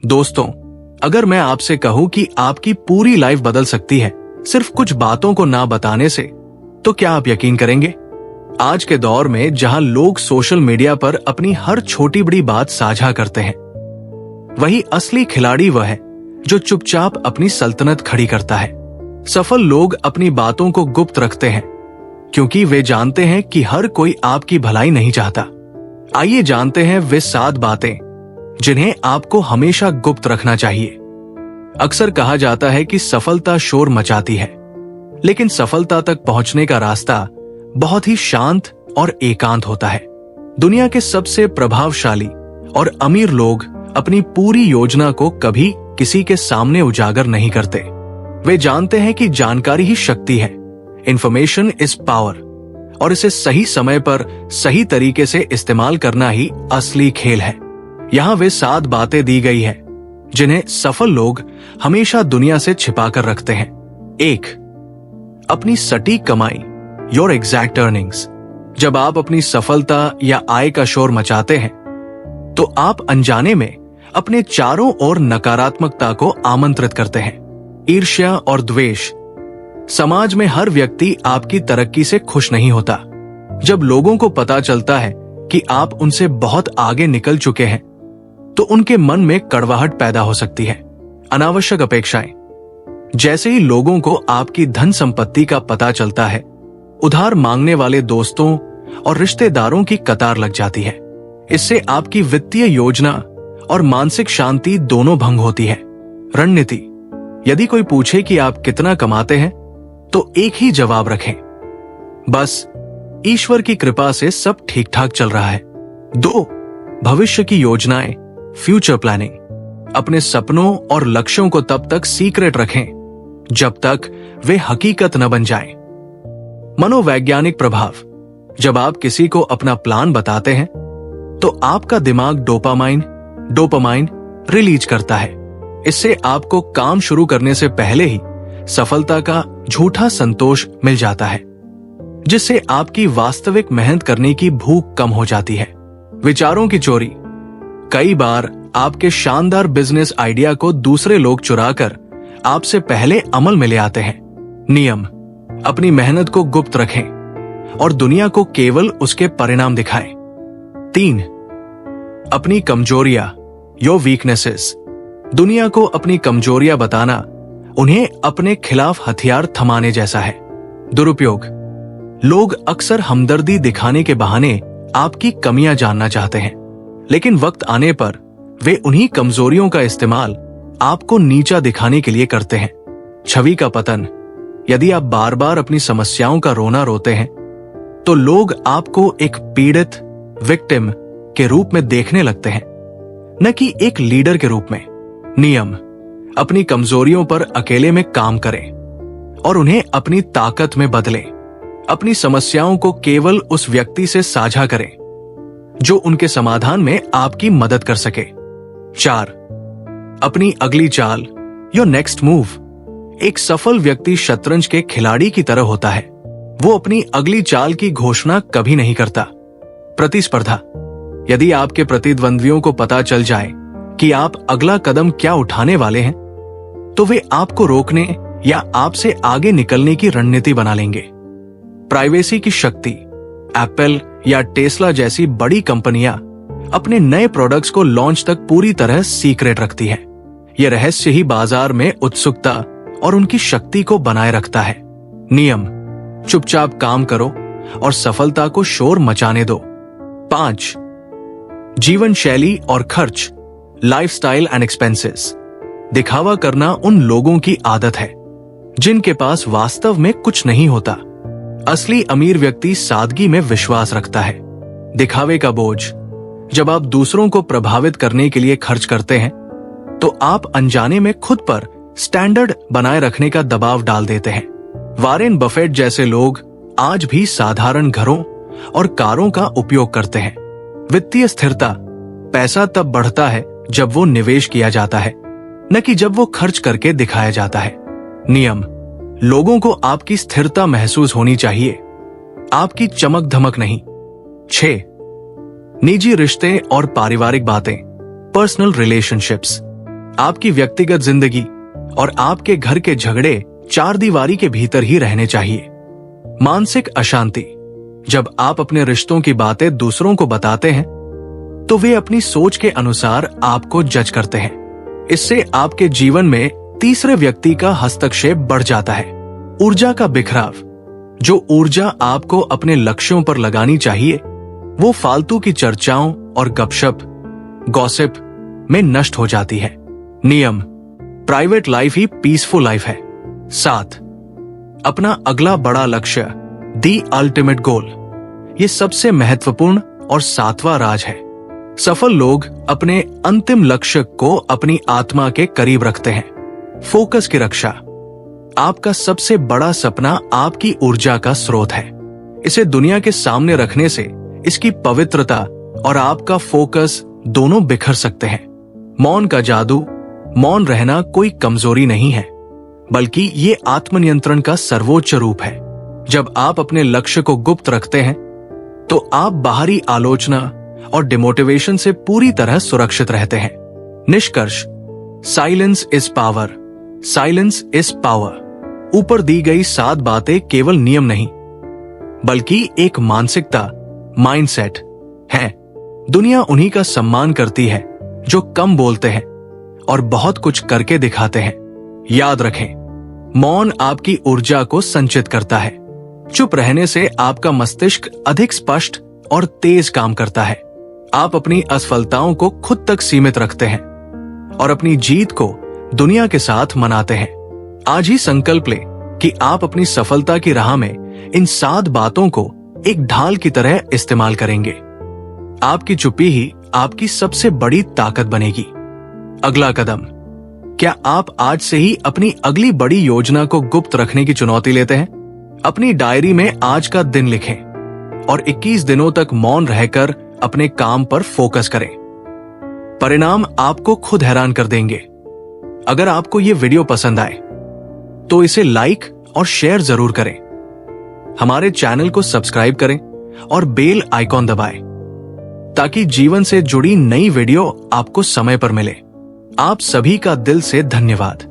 दोस्तों, अगर मैं आपसे कहूं कि आपकी पूरी लाइफ बदल सकती है सिर्फ कुछ बातों को ना बताने से, तो क्या आप यकीन करेंगे? आज के दौर में जहां लोग सोशल मीडिया पर अपनी हर छोटी बड़ी बात साझा करते हैं, वही असली खिलाड़ी वह है जो चुपचाप अपनी सल्तनत खड़ी करता है। सफल लोग अपनी बातों को गुप्त रखते हैं क्योंकि वे जानते हैं कि हर कोई आपकी भलाई नहीं चाहता। आइए जानते हैं वे 7 बातें जिन्हें आपको हमेशा गुप्त रखना चाहिए। अक्सर कहा जाता है कि सफलता शोर मचाती है, लेकिन सफलता तक पहुंचने का रास्ता बहुत ही शांत और एकांत होता है। दुनिया के सबसे प्रभावशाली और अमीर लोग अपनी पूरी योजना को कभी किसी के सामने उजागर नहीं करते। वे जानते हैं कि जानकारी ही शक्ति है, इंफॉर्मेशन इज पावर, और इसे सही समय पर सही तरीके से इस्तेमाल करना ही असली खेल है। यहाँ वे 7 बातें दी गई है जिन्हें सफल लोग हमेशा दुनिया से छिपाकर रखते हैं। 1. अपनी सटीक कमाई, योर एग्जैक्ट अर्निंग्स। जब आप अपनी सफलता या आय का शोर मचाते हैं, तो आप अनजाने में अपने चारों ओर नकारात्मकता को आमंत्रित करते हैं। ईर्ष्या और द्वेष। समाज में हर व्यक्ति आपकी तरक्की से खुश नहीं होता। जब लोगों को पता चलता है कि आप उनसे बहुत आगे निकल चुके हैं, तो उनके मन में कड़वाहट पैदा हो सकती है। अनावश्यक अपेक्षाएं। जैसे ही लोगों को आपकी धन संपत्ति का पता चलता है, उधार मांगने वाले दोस्तों और रिश्तेदारों की कतार लग जाती है। इससे आपकी वित्तीय योजना और मानसिक शांति दोनों भंग होती है। रणनीति। यदि कोई पूछे कि आप कितना कमाते हैं, तो एक ही जवाब रखें, बस ईश्वर की कृपा से सब ठीक ठाक चल रहा है। 2. भविष्य की योजनाएं, फ्यूचर प्लानिंग। अपने सपनों और लक्ष्यों को तब तक सीक्रेट रखें जब तक वे हकीकत न बन जाएं। मनोवैज्ञानिक प्रभाव। जब आप किसी को अपना प्लान बताते हैं, तो आपका दिमाग डोपामाइन रिलीज करता है। इससे आपको काम शुरू करने से पहले ही सफलता का झूठा संतोष मिल जाता है, जिससे आपकी वास्तविक मेहनत करने की भूख कम हो जाती है। विचारों की चोरी। कई बार आपके शानदार बिजनेस आइडिया को दूसरे लोग चुराकर आपसे पहले अमल में ले आते हैं। नियम। अपनी मेहनत को गुप्त रखें और दुनिया को केवल उसके परिणाम दिखाएं। 3. अपनी कमजोरियां, योर वीकनेसेस। दुनिया को अपनी कमजोरियां बताना उन्हें अपने खिलाफ हथियार थमाने जैसा है। दुरुपयोग। लोग अक्सर हमदर्दी दिखाने के बहाने आपकी कमियां जानना चाहते हैं, लेकिन वक्त आने पर वे उन्हीं कमजोरियों का इस्तेमाल आपको नीचा दिखाने के लिए करते हैं। छवि का पतन। यदि आप बार बार अपनी समस्याओं का रोना रोते हैं, तो लोग आपको एक पीड़ित विक्टिम के रूप में देखने लगते हैं, न कि एक लीडर के रूप में। नियम। अपनी कमजोरियों पर अकेले में काम करें और उन्हें अपनी ताकत में बदलें। अपनी समस्याओं को केवल उस व्यक्ति से साझा करें जो उनके समाधान में आपकी मदद कर सके। 4. अपनी अगली चाल, योर नेक्स्ट मूव। एक सफल व्यक्ति शतरंज के खिलाड़ी की तरह होता है। वो अपनी अगली चाल की घोषणा कभी नहीं करता। प्रतिस्पर्धा। यदि आपके प्रतिद्वंद्वियों को पता चल जाए कि आप अगला कदम क्या उठाने वाले हैं, तो वे आपको रोकने या आपसे आगे निकलने की रणनीति बना लेंगे। प्राइवेसी की शक्ति। एप्पल या टेस्ला जैसी बड़ी कंपनियां अपने नए प्रोडक्ट्स को लॉन्च तक पूरी तरह सीक्रेट रखती है। यह रहस्य ही बाजार में उत्सुकता और उनकी शक्ति को बनाए रखता है। नियम। चुपचाप काम करो और सफलता को शोर मचाने दो। 5. जीवन शैली और खर्च, लाइफस्टाइल एंड एक्सपेंसेस। दिखावा करना उन लोगों की आदत है जिनके पास वास्तव में कुछ नहीं होता। असली अमीर व्यक्ति सादगी में विश्वास रखता है। दिखावे का बोझ। जब आप दूसरों को प्रभावित करने के लिए खर्च करते हैं, तो आप अनजाने में खुद पर स्टैंडर्ड बनाए रखने का दबाव डाल देते हैं। वारेन बफेट जैसे लोग आज भी साधारण घरों और कारों का उपयोग करते हैं। वित्तीय स्थिरता। पैसा तब बढ़ता है जब वो निवेश किया जाता है, न कि जब वो खर्च करके दिखाया जाता है। नियम। लोगों को आपकी स्थिरता महसूस होनी चाहिए, आपकी चमक धमक नहीं। 6. निजी रिश्ते और पारिवारिक बातें, पर्सनल रिलेशनशिप्स। आपकी व्यक्तिगत जिंदगी और आपके घर के झगड़े चार दीवारी के भीतर ही रहने चाहिए। मानसिक अशांति, जब आप अपने रिश्तों की बातें दूसरों को बताते हैं तो वे अपनी सोच के अनुसार आपको जज करते हैं। इससे आपके जीवन में तीसरे व्यक्ति का हस्तक्षेप बढ़ जाता है। ऊर्जा का बिखराव, जो ऊर्जा आपको अपने लक्ष्यों पर लगानी चाहिए वो फालतू की चर्चाओं और गपशप गॉसिप में नष्ट हो जाती है। नियम, प्राइवेट लाइफ ही पीसफुल लाइफ है। 7, अपना अगला बड़ा लक्ष्य, दी अल्टीमेट गोल, ये सबसे महत्वपूर्ण और 7वां राज है। सफल लोग अपने अंतिम लक्ष्य को अपनी आत्मा के करीब रखते हैं। फोकस की रक्षा, आपका सबसे बड़ा सपना आपकी ऊर्जा का स्रोत है। इसे दुनिया के सामने रखने से इसकी पवित्रता और आपका फोकस दोनों बिखर सकते हैं। मौन का जादू, मौन रहना कोई कमजोरी नहीं है, बल्कि ये आत्मनियंत्रण का सर्वोच्च रूप है। जब आप अपने लक्ष्य को गुप्त रखते हैं तो आप बाहरी आलोचना और डिमोटिवेशन से पूरी तरह सुरक्षित रहते हैं। निष्कर्ष, silence is power, silence is power. ऊपर दी गई 7 बातें केवल नियम नहीं बल्कि एक मानसिकता, माइंडसेट है। दुनिया उन्हीं का सम्मान करती है जो कम बोलते हैं और बहुत कुछ करके दिखाते हैं। याद रखें, मौन आपकी ऊर्जा को संचित करता है। चुप रहने से आपका मस्तिष्क अधिक स्पष्ट और तेज काम करता है। आप अपनी असफलताओं को खुद तक सीमित रखते हैं और अपनी जीत को दुनिया के साथ मनाते हैं। आज ही संकल्प लें कि आप अपनी सफलता की राह में इन 7 बातों को एक ढाल की तरह इस्तेमाल करेंगे। आपकी चुप्पी ही आपकी सबसे बड़ी ताकत बनेगी। अगला कदम, क्या आप आज से ही अपनी अगली बड़ी योजना को गुप्त रखने की चुनौती लेते हैं? अपनी डायरी में आज का दिन लिखें और 21 दिनों तक मौन रहकर अपने काम पर फोकस करें। परिणाम आपको खुद हैरान कर देंगे। अगर आपको ये वीडियो पसंद आए तो इसे लाइक और शेयर जरूर करें। हमारे चैनल को सब्सक्राइब करें और बेल आइकॉन दबाएं ताकि जीवन से जुड़ी नई वीडियो आपको समय पर मिले। आप सभी का दिल से धन्यवाद।